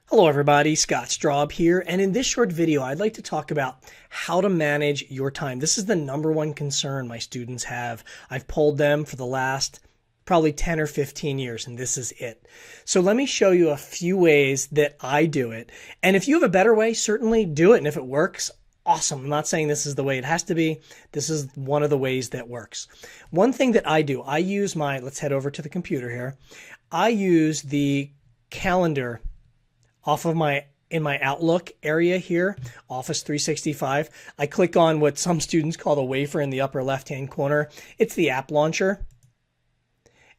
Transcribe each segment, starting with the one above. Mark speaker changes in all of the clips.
Speaker 1: Hello everybody, Scott Straub here, and in this short video I'd like to talk about how to manage your time. This is the number one concern my students have. I've polled them for the last probably 10 or 15 years, and this is it. So let me show you a few ways that I do it, and if you have a better way, certainly do it, and if it works, awesome. I'm not saying this is the way it has to be. This is one of the ways that works. One thing that I do, I use let's head over to the computer here. I use the calendar in my Outlook area here, Office 365. I click on what some students call the wafer in the upper left-hand corner. It's the app launcher.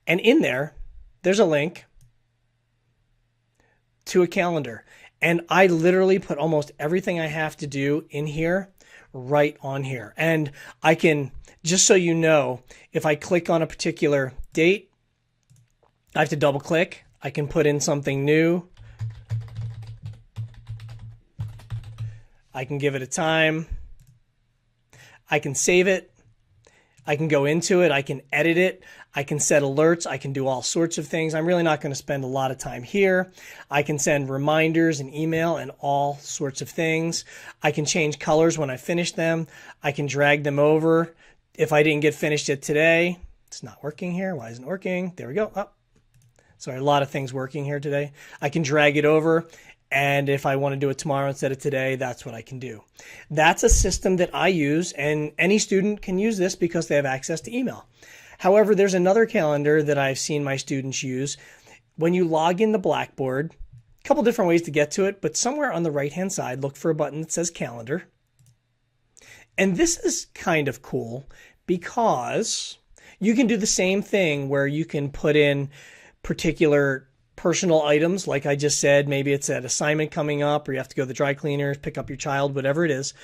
Speaker 1: And in there's a link to a calendar. And I literally put almost everything I have to do in here right on here. And I can, just so you know, if I click on a particular date, I have to double click. I can put in something new. I can give it a time. I can save it. I can go into it. I can edit it. I can set alerts. I can do all sorts of things. I'm really not going to spend a lot of time here. I can send reminders and email and all sorts of things. I can change colors when I finish them. I can drag them over. If I didn't get finished it today, it's not working here. Why isn't it working? There we go. Oh, sorry, a lot of things working here today. I can drag it over. And if I want to do it tomorrow instead of today, that's what I can do. That's a system that I use, and any student can use this because they have access to email. However, there's another calendar that I've seen my students use. When you log in the Blackboard, a couple different ways to get to it, but somewhere on the right-hand side, look for a button that says Calendar. And this is kind of cool because you can do the same thing where you can put in particular personal items, like I just said. Maybe it's an assignment coming up, or you have to go to the dry cleaners, pick up your child, whatever it is.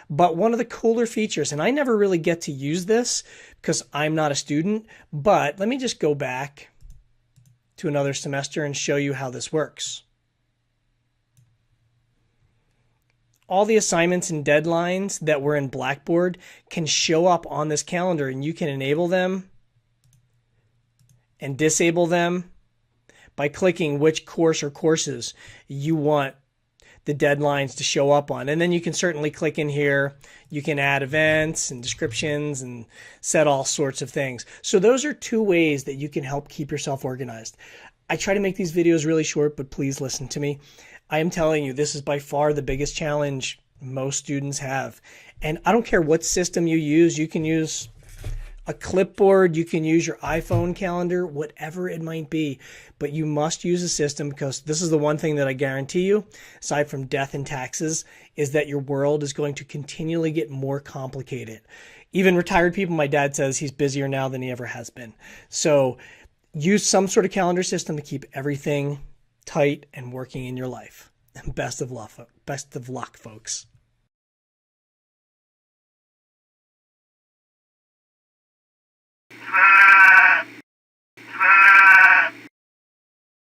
Speaker 1: But one of the cooler features, and I never really get to use this because I'm not a student, but let me just go back to another semester and show you how this works. All the assignments and deadlines that were in Blackboard can show up on this calendar, and you can enable them and disable them by clicking which course or courses you want the deadlines to show up on. And then you can certainly click in here. You can add events and descriptions and set all sorts of things. So those are two ways that you can help keep yourself organized. I try to make these videos really short, but please listen to me. I am telling you, this is by far the biggest challenge most students have. And I don't care what system you use. You can use a clipboard, you can use your iPhone calendar, whatever it might be, but you must use a system, because this is the one thing that I guarantee you, aside from death and taxes, is that your world is going to continually get more complicated. Even retired people, my dad says he's busier now than he ever has been. So use some sort of calendar system to keep everything tight and working in your life. Best of luck, folks.